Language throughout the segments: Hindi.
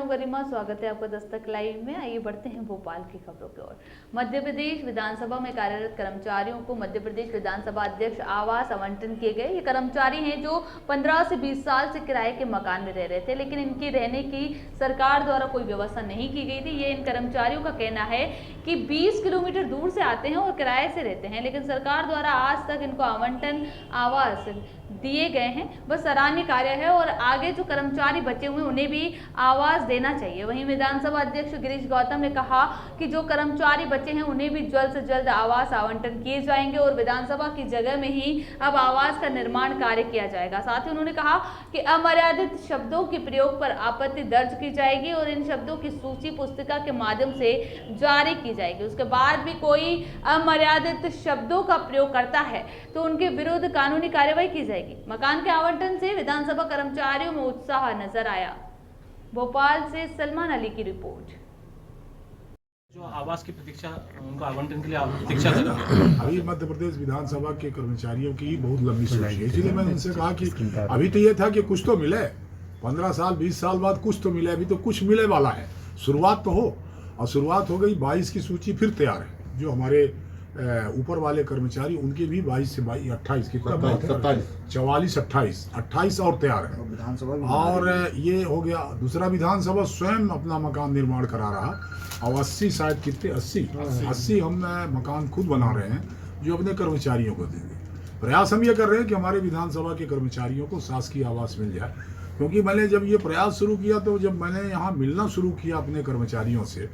हूं गरिमा, स्वागत है आपका दस्तक लाइव में। आइए बढ़ते हैं भोपाल की खबरों की ओर। मध्य प्रदेश विधानसभा में कार्यरत कर्मचारियों को मध्य प्रदेश विधानसभा अध्यक्ष आवास आवंटन किए गए। ये कर्मचारी हैं जो 15 से 20 साल से किराए के मकान में रह रहे थे, लेकिन इनकी रहने की सरकार द्वारा कोई व्यवस्था नहीं की गई थी। ये इन कर्मचारियों का कहना है कि 20 किलोमीटर दूर से आते हैं और किराए से रहते हैं, लेकिन सरकार द्वारा आज तक इनको आवंटन आवास दिए गए हैं। बस सराहनीय कार्य है और आगे जो कर्मचारी बचे हुए उन्हें भी आवास देना चाहिए। वहीं विधानसभा अध्यक्ष गिरीश गौतम ने कहा कि जो कर्मचारी बचे हैं उन्हें भी जल्द से जल्द आवास आवंटन किए जाएंगे और विधानसभा की जगह में ही अब आवास का निर्माण कार्य किया जाएगा। साथ ही उन्होंने कहा कि अमर्यादित शब्दों के प्रयोग पर आपत्ति दर्ज की जाएगी और इन शब्दों की सूची पुस्तिका के माध्यम से जारी की जाएगी। उसके बाद भी कोई अमर्यादित शब्दों का प्रयोग करता है तो उनके विरुद्ध कानूनी कार्रवाई की जाएगी। मकान के आवंटन से विधानसभा कर्मचारियों में उत्साह नजर आया। भोपाल से सलमान अली की रिपोर्ट। जो आवास की प्रतीक्षा, उनको आवंटन के लिए प्रतीक्षा कर रहे हैं। अभी मध्य प्रदेश विधानसभा के कर्मचारियों की बहुत लंबी सूची है, इसलिए मैंने उनसे कहा कि अभी तो ये था कि कुछ तो मिले, 15 साल 20 साल बाद कुछ तो मिले, अभी तो कुछ मिले वाला है, शुरुआत तो हो। और शुरुआत हो गई, 22 की सूची फिर तैयार है। जो हमारे ऊपर वाले कर्मचारी उनके भी 22 से 28 कितना 44 28 और तैयार है विधानसभा। और ये हो गया। दूसरा, विधानसभा स्वयं अपना मकान निर्माण करा रहा और 80 शायद कितने 80 हम मकान खुद बना रहे हैं जो अपने कर्मचारियों को देंगे। प्रयास हम ये कर रहे हैं कि हमारे विधानसभा के कर्मचारियों को शासकीय आवास मिल जाए, क्योंकि मैंने जब ये प्रयास शुरू किया तो जब मैंने यहाँ मिलना शुरू किया अपने कर्मचारियों से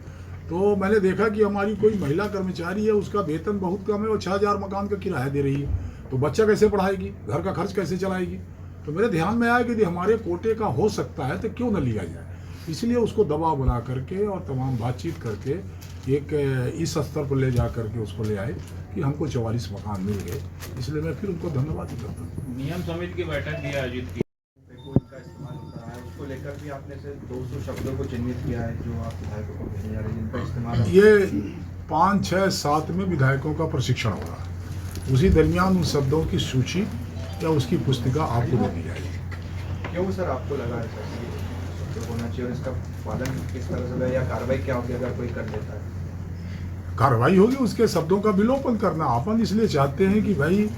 तो मैंने देखा कि हमारी कोई महिला कर्मचारी है, उसका वेतन बहुत कम है, वो 6000 मकान का किराया दे रही है, तो बच्चा कैसे पढ़ाएगी, घर का खर्च कैसे चलाएगी। तो मेरे ध्यान में आया कि यदि हमारे कोटे का हो सकता है तो क्यों न लिया जाए। इसलिए उसको दबाव बना करके और तमाम बातचीत करके एक इस स्तर पर ले जा करके उसको ले आए कि हमको 44 मकान मिल गए। इसलिए मैं फिर उनको धन्यवाद करता हूँ। नियम समिति की बैठक भी आयोजित की, उसको लेकर भी आपने से 200 शब्दों को चिन्हित किया है जो आप विधायकों को भेजने जा रहे हैं, जिनका इस्तेमाल ये 5, 6, 7 में विधायकों का प्रशिक्षण हो रहा है। उसी दरमियान उन शब्दों की सूची या उसकी पुस्तिका आपको दे दी जाएगी। क्यों सर आपको लगा है सर होना चाहिए और इसका पालन किस तरह से होगा या कार्रवाई क्या होगी अगर कोई कर लेता है? कार्रवाई होगी, उसके शब्दों का विलोपन करना। अपन इसलिए चाहते हैं कि भाई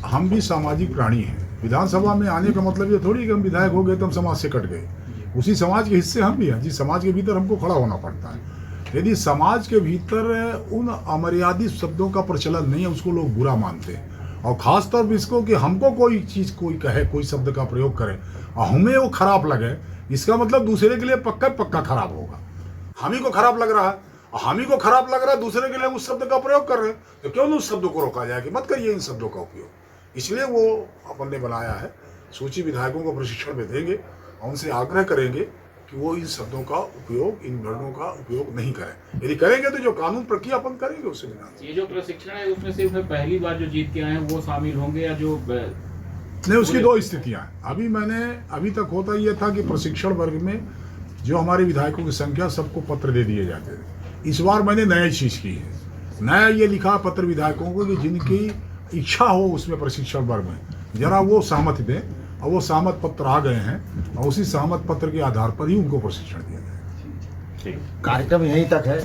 हम भी सामाजिक प्राणी हैं। विधानसभा में आने का मतलब ये थोड़ी कि हम विधायक हो गए तो हम समाज से कट गए। उसी समाज के हिस्से हम भी हैं, जिस समाज के भीतर हमको खड़ा होना पड़ता है। यदि समाज के भीतर उन अमर्यादित शब्दों का प्रचलन नहीं है, उसको लोग बुरा मानते हैं। और खास तौर पर इसको कि हमको कोई चीज़ कोई कहे, कोई शब्द का प्रयोग करे और हमें वो खराब लगे, इसका मतलब दूसरे के लिए पक्का खराब होगा। हम ही को खराब लग रहा है और हम ही को खराब लग रहा है, दूसरे के लिए उस शब्द का प्रयोग कर रहे हैं, तो क्यों उस शब्दों को रोका जाए कि मत करिए इन शब्दों का उपयोग। इसलिए वो अपन ने बनाया है। सूची विधायकों को प्रशिक्षण में देंगे और उनसे आग्रह करेंगे कि वो इन शब्दों का उपयोग, इन वर्णों का उपयोग नहीं करें। यदि करेंगे तो जो कानून प्रक्रिया अपन करेंगे उससे बिना। ये जो प्रशिक्षण है उसमें सिर्फ पहली बार जो जीत के आए हैं वो शामिल होंगे या जो नहीं, उसकी 2 स्थितियां हैं। अभी तक होता ये था कि प्रशिक्षण वर्ग में जो हमारे विधायकों की संख्या सबको पत्र दे दिए जाते थे। इस बार मैंने नई चीज़ की है, नया ये लिखा पत्र विधायकों को कि जिनकी इच्छा हो उसमें प्रशिक्षण वर्ग में जरा वो सहमति दें, और वो सहमत पत्र आ गए हैं और उसी सहमत पत्र के आधार पर ही उनको प्रशिक्षण दिया जाए। कार्यक्रम यहीं तक है।